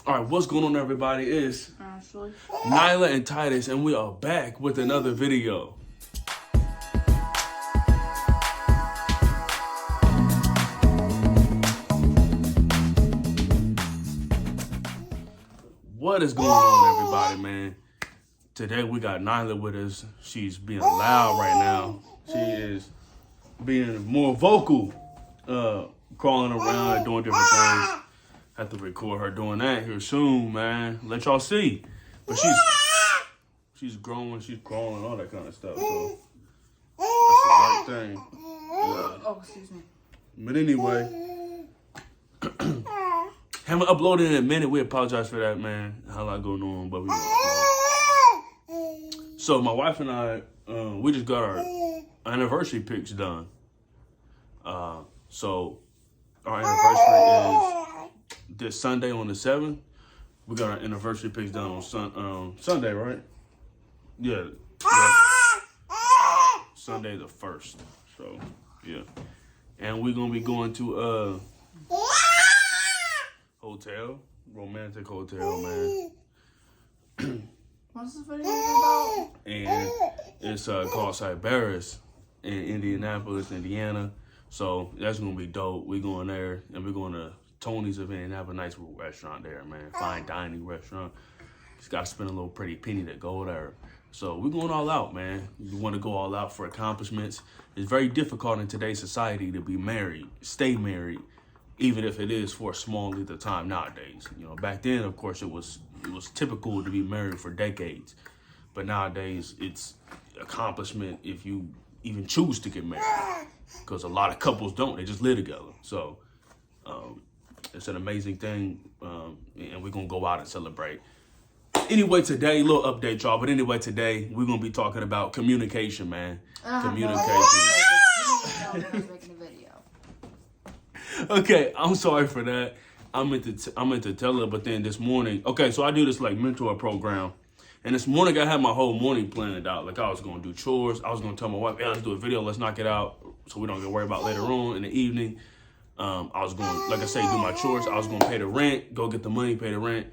All right, what's going on, everybody? It's Ashley, Nyla and Titus, and we are back with another video. What is going on, everybody, man? Today we got Nyla with us. She's being loud right now. She is being more vocal, crawling around and doing different things. Have to record her doing that here soon, man. Let y'all see. But she's growing, she's crawling, all that kind of stuff. So that's the right thing. oh, excuse me. But anyway, haven't uploaded in a minute. We apologize for that, man. How a lot going on, but we So my wife and I, we just got our anniversary pics done. So our anniversary is this Sunday on the 7th. We got our anniversary pics done on Sunday, right? Yeah. Sunday the 1st. So, yeah. And we're going to be going to a hotel, romantic hotel, man. What's this video about? And it's called Cyberis in Indianapolis, Indiana. So that's going to be dope. We're going there, and we're going to Tony's event and have a nice restaurant there, man. Fine dining restaurant. Just got to spend a little pretty penny to go there. So we're going all out, man. You want to go all out for accomplishments. It's very difficult in today's society to be married, stay married, even if it is for a small length of time nowadays. You know, back then, of course, it was typical to be married for decades. But nowadays, it's accomplishment if you even choose to get married. Because a lot of couples don't. They just live together. So it's an amazing thing, and we're going to go out and celebrate. Anyway, today, little update, y'all. But anyway, today, we're going to be talking about communication, man. Communication. I was making a video. Okay, I'm sorry for that. I meant to tell her, but then this morning, okay, so I do this like mentor program. And this morning, I had my whole morning planned out. Like, I was going to do chores. I was going to tell my wife, yeah, let's do a video. Let's knock it out so we don't get worried about later on in the evening. I was going, like I say, do my chores. I was going to pay the rent, go get the money, pay the rent.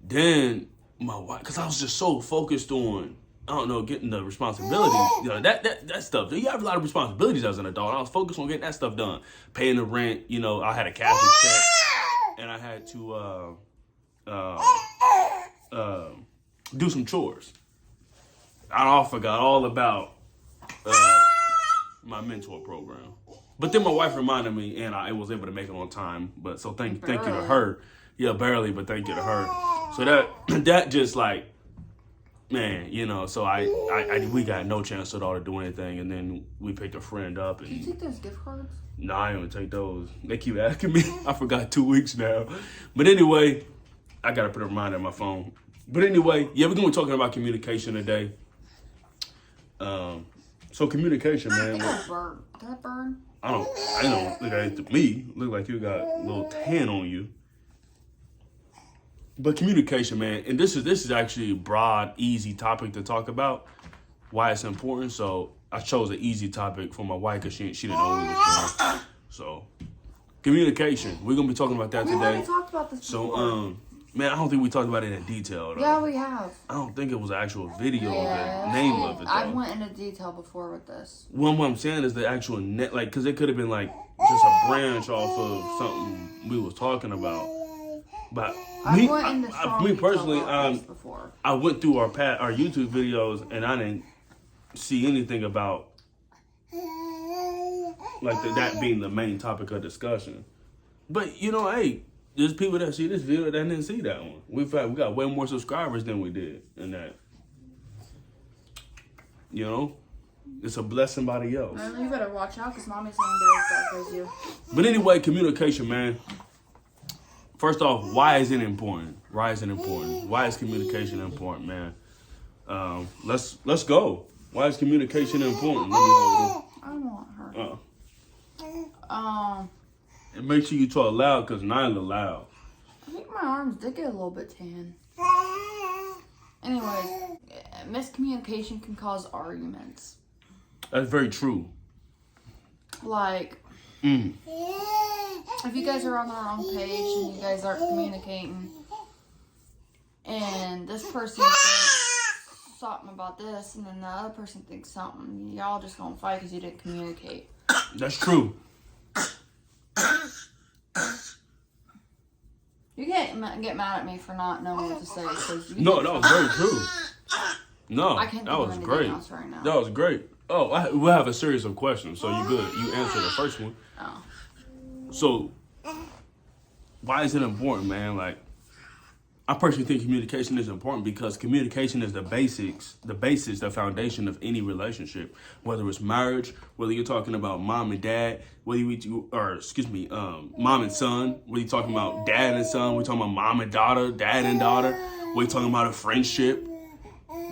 Then my wife, because I was just so focused on, I don't know, getting the responsibilities, you know, that stuff. You have a lot of responsibilities as an adult. I was focused on getting that stuff done. Paying the rent, you know, I had a cash check, and I had to do some chores. I forgot all about my mentor program. But then my wife reminded me, and I was able to make it on time. But so thank you to her. Yeah, barely, but thank you to her. So that just like, man, you know. So we got no chance at all to do anything, and then we picked a friend up. And Did you take those gift cards? No, I didn't take those. They keep asking me. I forgot 2 weeks now. But anyway, I gotta put a reminder on my phone. But anyway, yeah, we're gonna be talking about communication today. So communication, man. Did that burn? I don't look at it to me. Look like you got a little tan on you. But communication, man, and this is actually a broad, easy topic to talk about. Why it's important. So I chose an easy topic for my wife because she didn't know what we was doing. So communication, we're gonna be talking about that today. We already talked about this before. So man, I don't think we talked about it in detail, though. Yeah, we have. I don't think it was an actual video of the name of it, though. I went into detail before with this. Well, what I'm saying is the actual net, like, because it could have been, like, just a branch off of something we was talking about. But me personally, I went through our YouTube videos, and I didn't see anything about, like, that being the main topic of discussion. But, you know, hey, there's people that see this video that didn't see that one. We got way more subscribers than we did in that. You know, it's a bless somebody else. You better watch out because mommy's gonna get as dark as you. But anyway, communication, man. First off, why is it important? Why is it important? Why is communication important, man? Let's go. Why is communication important? Let me hold it. I don't want her. And make sure you talk loud because Nyla loud. I think my arms did get a little bit tan. Anyways, miscommunication can cause arguments. That's very true. Like, if you guys are on the wrong page and you guys aren't communicating, and this person thinks something about this, and then the other person thinks something. Y'all just gonna fight because you didn't communicate. That's true. You can't get mad at me for not knowing what to say. No, that was very true. No, I can't that think was of great. anything else right now. That was great. Oh, we'll have a series of questions, so you good. You answer the first one. Oh. So, why is it important, man? Like, I personally think communication is important because communication is the basis, the foundation of any relationship. Whether it's marriage, whether you're talking about mom and dad, mom and son, whether you're talking about dad and son, we're talking about mom and daughter, dad and daughter, we're talking about a friendship,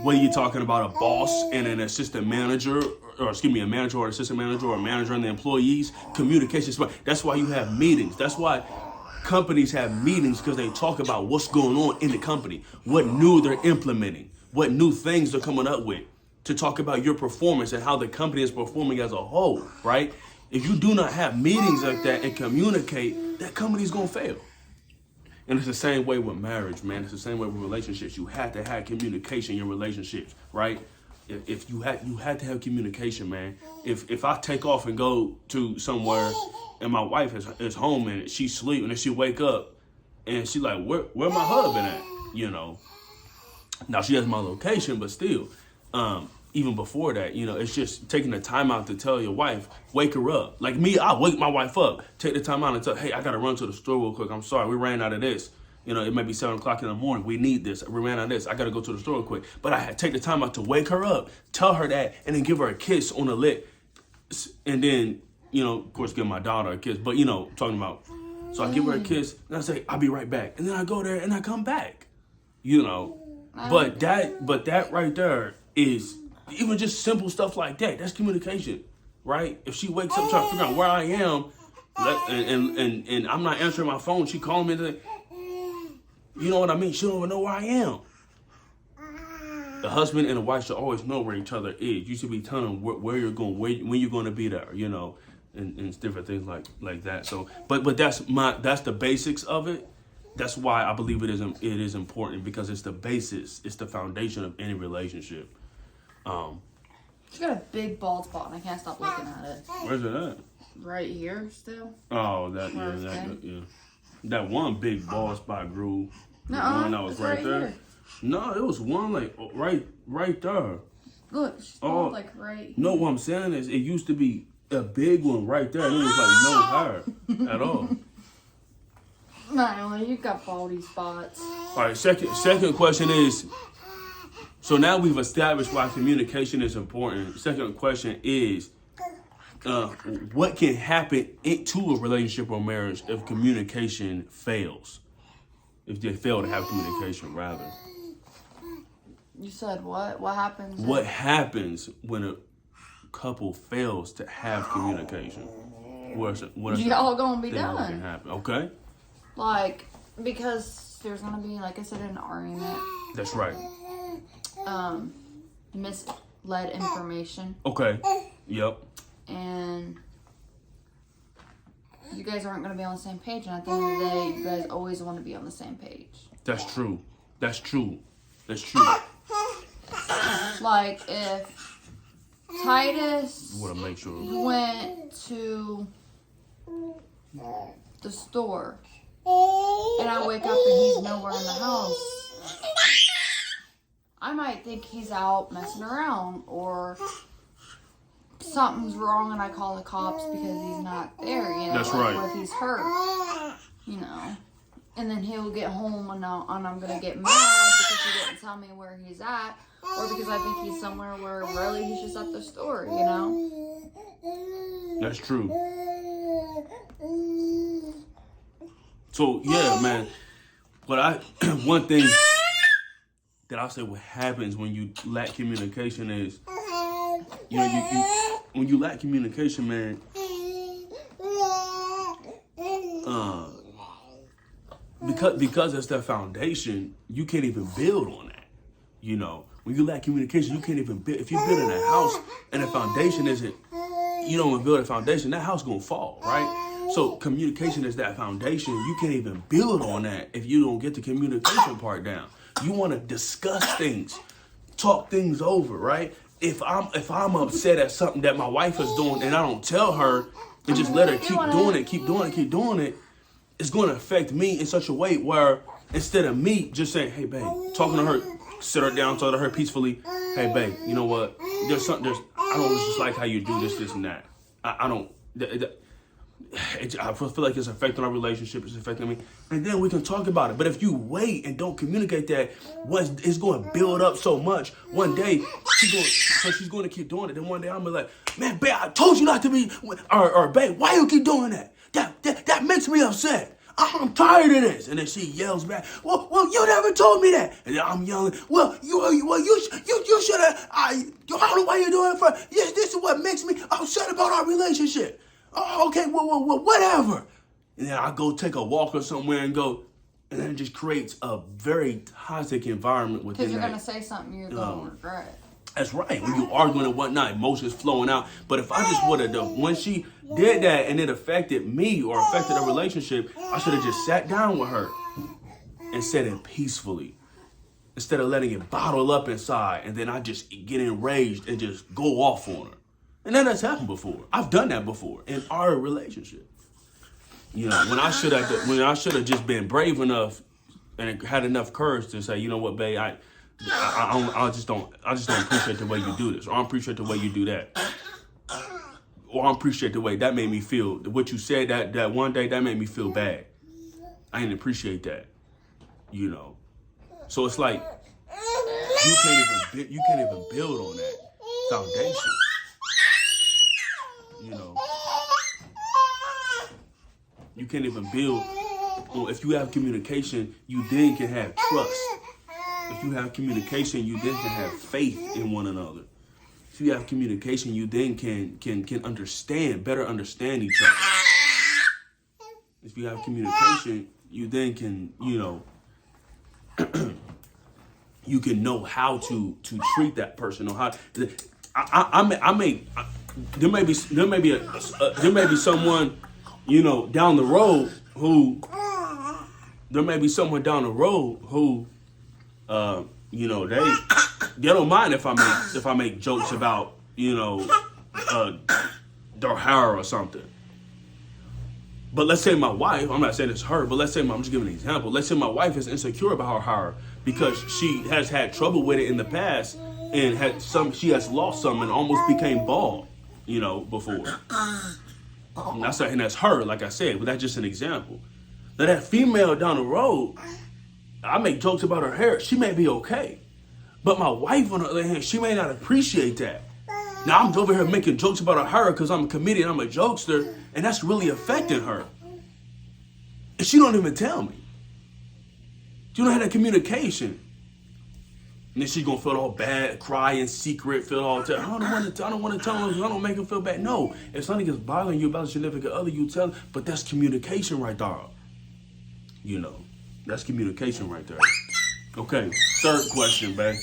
whether you're talking about a boss and an assistant manager, a manager or an assistant manager or a manager and the employees, communication is, that's why you have meetings. That's why companies have meetings, because they talk about what's going on in the company, what new they're implementing, what new things they're coming up with, to talk about your performance and how the company is performing as a whole, right? If you do not have meetings like that and communicate, that company's gonna fail. And it's the same way with marriage, man. It's the same way with relationships. You have to have communication in your relationships, right? If you had to have communication, man. If I take off and go to somewhere and my wife is home and she's sleeping and then she wake up and she like, where my husband at? You know. Now she has my location, but still, even before that, you know, it's just taking the time out to tell your wife, wake her up. Like me, I wake my wife up, take the time out and tell, hey, I gotta run to the store real quick. I'm sorry, we ran out of this. You know, it may be 7 o'clock in the morning. We need this. We ran out of this. I got to go to the store real quick. But I had to take the time out to wake her up, tell her that, and then give her a kiss on the lip. And then, you know, of course, give my daughter a kiss. But, you know, talking about, so I give her a kiss, and I say, I'll be right back. And then I go there, and I come back. You know. But that right there is, even just simple stuff like that, that's communication, right? If she wakes up trying to figure out where I am, and I'm not answering my phone, she calling me, you know what I mean? She don't even know where I am. The husband and the wife should always know where each other is. You should be telling them where you're going, when you're going to be there, you know, and different things like that. So, but that's the basics of it. That's why I believe it is important, because it's the basis, it's the foundation of any relationship. She's got a big bald spot, and I can't stop looking at it. Where's it at? Right here, still. Oh, yeah. That one big bald spot grew. No, one that was right there. Here. No, it was one like right there. Look, she's bald like right. No, what I'm saying is, it used to be a big one right there, and it was like no hair at all. No, you got baldy spots. All right, second question is, so now we've established why communication is important. Second question is, what can happen to a relationship or marriage if communication fails? If they fail to have communication, rather. You said what? What happens? What happens when a couple fails to have communication? What is y'all gonna be done? done? Can happen? Okay. Like, because there's gonna be, like I said, an argument. That's right. Misled information. Okay. Yep. And you guys aren't going to be on the same page. And at the end of the day, you guys always want to be on the same page. That's true. Like, if Titus make sure. went to the store and I wake up and he's nowhere in the house, I might think he's out messing around, or something's wrong and I call the cops because he's not there, you know. That's like, right. What if he's hurt, you know. And then he'll get home and I'm going to get mad because he didn't tell me where he's at, or because I think he's somewhere where really he's just at the store, you know. That's true. So, yeah, man. But one thing that I'll say what happens when you lack communication is, you know, when you lack communication, man, because it's the foundation, you can't even build on that. You know, when you lack communication, you can't even build. If you build in a house and the foundation isn't, you don't build a foundation, that house gonna fall, right? So communication is that foundation. You can't even build on that if you don't get the communication part down. You want to discuss things, talk things over, right? If I'm upset at something that my wife is doing and I don't tell her and just let her keep doing it, it's going to affect me in such a way where instead of me just saying, hey, babe, talking to her, sit her down, talk to her peacefully, hey, babe, you know what? I don't just like how you do this, and that. I feel like it's affecting our relationship. It's affecting me. And then we can talk about it. But if you wait and don't communicate that, it's going to build up so much. One day, she's going to keep doing it. Then one day, I'm going to be like, man, babe, I told you not to be, or babe, why you keep doing that? That makes me upset. I'm tired of this. And then she yells back, well, you never told me that. And then I'm yelling, you should have, I don't know why you're doing it for, yes, this is what makes me upset about our relationship. Oh, okay, well, whatever. And then I go take a walk or somewhere and then it just creates a very toxic environment within because you're going to say something you're going to regret. That's right. When you arguing and whatnot, emotions flowing out. But if I just would have when she did that and it affected me or affected a relationship, I should have just sat down with her and said it peacefully. Instead of letting it bottle up inside and then I just get enraged and just go off on her. And that has happened before. I've done that before in our relationship. You know, when I should have just been brave enough and had enough courage to say, you know what, babe, I just don't appreciate the way you do this, or I don't appreciate the way you do that, or I don't appreciate the way that made me feel. What you said that one day, that made me feel bad. I didn't appreciate that, you know. So it's like you can't even build on that foundation, you know. You can't even build. If you have communication, you then can have trust. If you have communication, you then can have faith in one another. If you have communication, you then can better understand each other. If you have communication, you then can, you know, you can know how to treat that person, or how. There may be someone, you know, down the road who. There may be someone down the road who. You know, they don't mind if I make jokes about, you know, their hair or something. But let's say my wife, I'm not saying it's her, but let's say I'm just giving an example. Let's say my wife is insecure about her hair because she has had trouble with it in the past and she has lost some and almost became bald, you know, before. And that's her, like I said, but that's just an example. Now that female down the road, I make jokes about her hair. She may be okay. But my wife, on the other hand, she may not appreciate that. Now, I'm over here making jokes about her hair because I'm a comedian, I'm a jokester, and that's really affecting her. And she don't even tell me. She don't have that communication. And then she's going to feel all bad, cry in secret, feel all I don't want to tell her because I don't make her feel bad. No, if something is bothering you about a significant other, you tell her. But that's communication right there. You know. That's communication right there. Okay, third question, babe.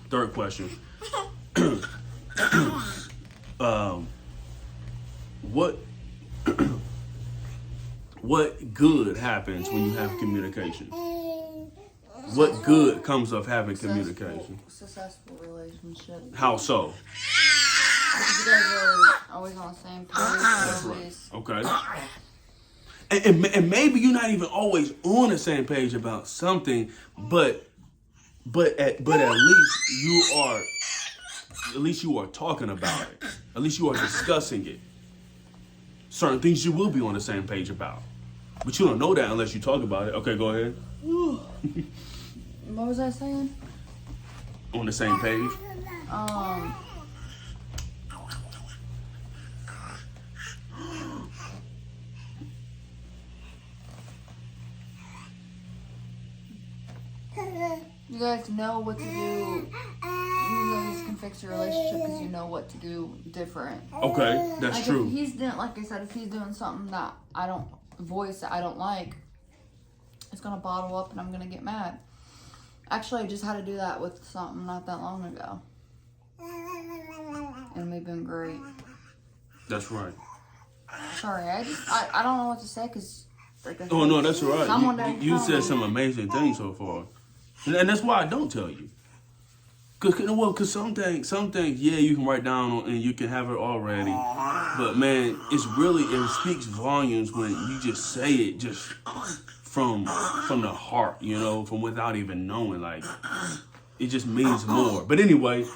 Third question. What good happens when you have communication? What good comes of having communication? Successful relationship. How so? Because you guys are always on the same page. That's right. Okay. And maybe you're not even always on the same page about something, but at least you are talking about it. At least you are discussing it. Certain things you will be on the same page about, but you don't know that unless you talk about it. Okay, go ahead. What was I saying? On the same page. You guys know what to do. You guys can fix your relationship because you know what to do different. Okay, that's like true. If he's doing, like I said, if he's doing something that I don't that I don't like, it's gonna bottle up and I'm gonna get mad. Actually, I just had to do that with something not that long ago, and we've been great. That's right. Sorry, I don't know what to say because. Oh no, that's all right. Someone didn't You tell said me. some amazing things so far, and that's why I don't tell you. Cause some things, yeah, you can write down and you can have it already, but man, it speaks volumes when you just say it just from the heart, you know, from without even knowing, like it just means more. But anyway,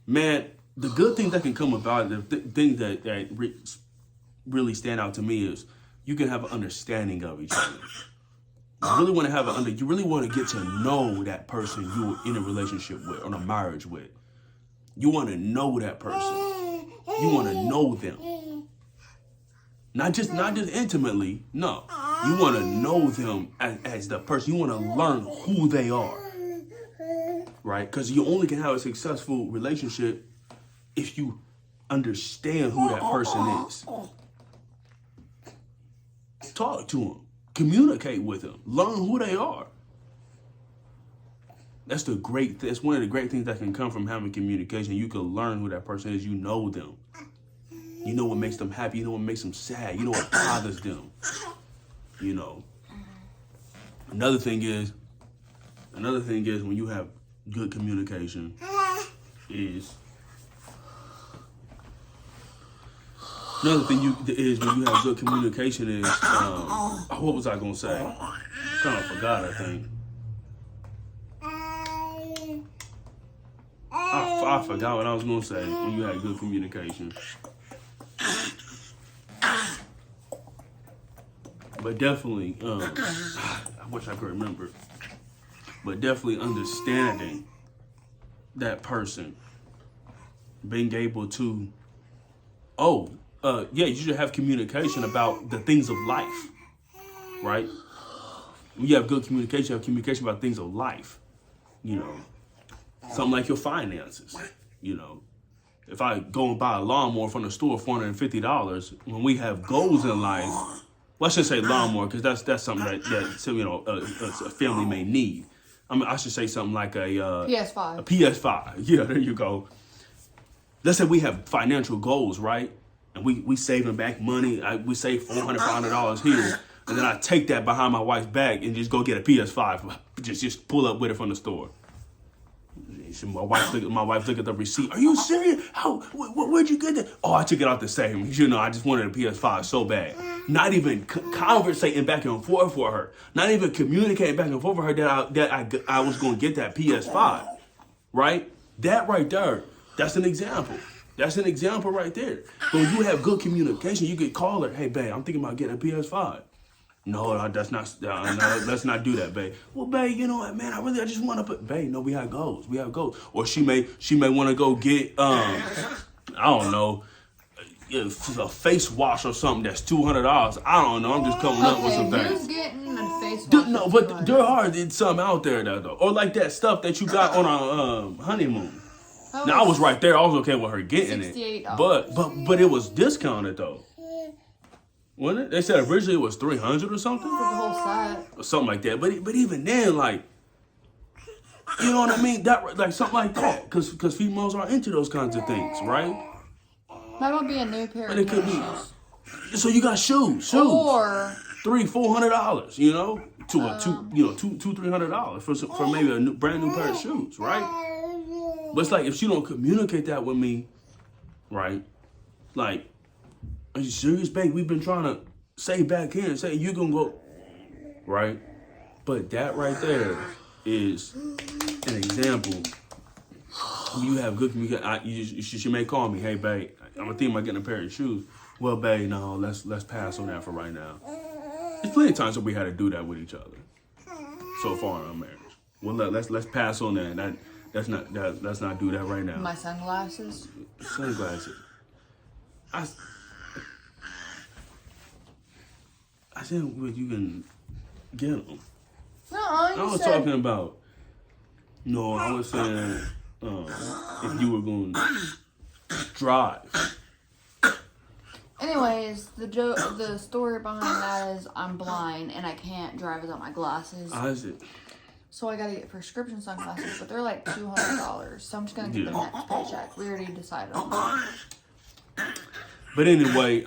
man, the good things that can come about it, the things that really stand out to me is you can have an understanding of each other. You really want to you really want to get to know that person you're in a relationship with or a marriage with. You want to know that person. You want to know them. Not just intimately, no. You want to know them as the person. You want to learn who they are. Right? Because you only can have a successful relationship if you understand who that person is. Talk to them. Communicate with them. Learn who they are. That's one of the great things that can come from having communication. You can learn who that person is. You know them. You know what makes them happy. You know what makes them sad. You know what bothers them. You know. Another thing is when you have good communication is another thing is when you have good communication is what was I gonna say? Kind of forgot, I think. I forgot what I was gonna say when you had good communication. But definitely, I wish I could remember. But definitely understanding that person, being able to, you should have communication about the things of life, right? When you have good communication, you have communication about things of life, you know. Something like your finances, you know. If I go and buy a lawnmower from the store, $450, when we have goals in life, well, I should say lawnmower because that's something that a family may need. I mean, I should say something like a PS5. A PS5. Yeah, there you go. Let's say we have financial goals, right? And we saving back money. We save $400, $500 here, and then I take that behind my wife's back and just go get a PS5. Just pull up with it from the store. My wife look at the receipt. Are you serious? How? Where'd you get that? Oh, I took it out the savings. You know, I just wanted a PS5 so bad. Not even conversating back and forth for her. Not even communicating back and forth with her that I was going to get that PS5. Right? That right there. That's an example. That's an example right there. When you have good communication, you could call her. Hey, babe, I'm thinking about getting a PS5. No, that's not. No, let's not do that, babe. Well, babe, you know what, man? I just want to put. Babe, no, we have goals. We have goals. Or she may want to go get I don't know, a face wash or something that's $200. I don't know. I'm just coming up with some things. Who's getting a face wash? No, but there are some out there though, or like that stuff that you got on a honeymoon. Now I was right there. I was okay with her getting it, but it was discounted though. Wasn't it? They said originally it was $300 or something for the whole set, or something like that. But even then, like, you know what I mean? That like something like that, because females are into those kinds of things, right? That would be a new pair of shoes. So you got shoes, or $300-$400, you know, to $200-$300 for maybe a brand new pair of shoes, right? But it's like if she don't communicate that with me, right? Like, are you serious, babe? We've been trying to save back here and say you're gonna go, right? But that right there is an example. You have good communication. She may call me, hey, babe, I'm thinking about getting a pair of shoes. Well, babe, no, let's pass on that for right now. There's plenty of times that we had to do that with each other so far in our marriage. Well, let's pass on that. Let's not do that right now. My sunglasses. Sunglasses. I said, well, you can get them. No, I was talking about. No, I was saying if you were going to drive. Anyways, the story behind that is I'm blind and I can't drive without my glasses. So I gotta get prescription sunglasses, but they're like $200. So I'm just gonna get them next paycheck. We already decided on that. But anyway,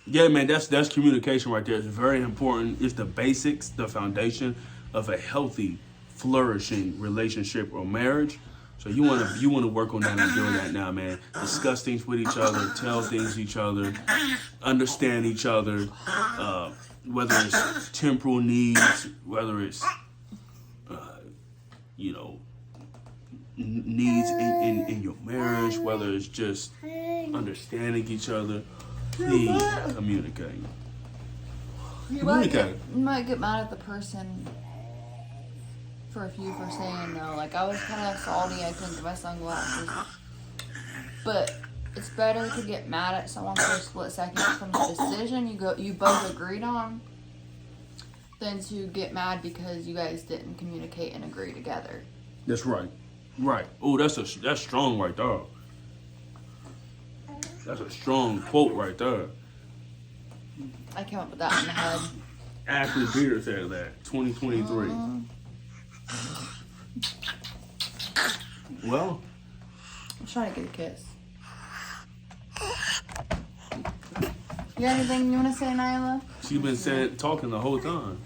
Yeah, man, that's communication right there. It's very important. It's the basics, the foundation of a healthy, flourishing relationship or marriage. So you wanna work on that and build that now, man. Discuss things with each other, tell things to each other, understand each other, whether it's temporal needs, whether it's you know, needs in your marriage, whether it's just understanding each other. Please communicate. You might get mad at the person for saying no. Like, I was kind of salty, I couldn't get my sunglasses. But it's better to get mad at someone for a split second from the decision you both agreed on than to get mad because you guys didn't communicate and agree together. That's right. Right. Oh, that's strong right there. That's a strong quote right there. I came up with that in my head. Ashley Peter said that. 2023. Well, I'm trying to get a kiss. You got anything you want to say, Nyla? She's been talking the whole time.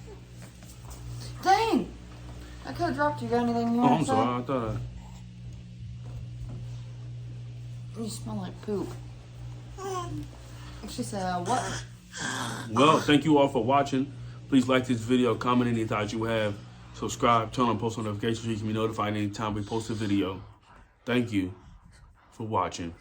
Dang! I could have dropped you. Got anything you want to say? I'm sorry. I thought You smell like poop. She said, what? Well, thank you all for watching. Please like this video, comment any thoughts you have, subscribe, turn on post notifications so you can be notified anytime we post a video. Thank you for watching.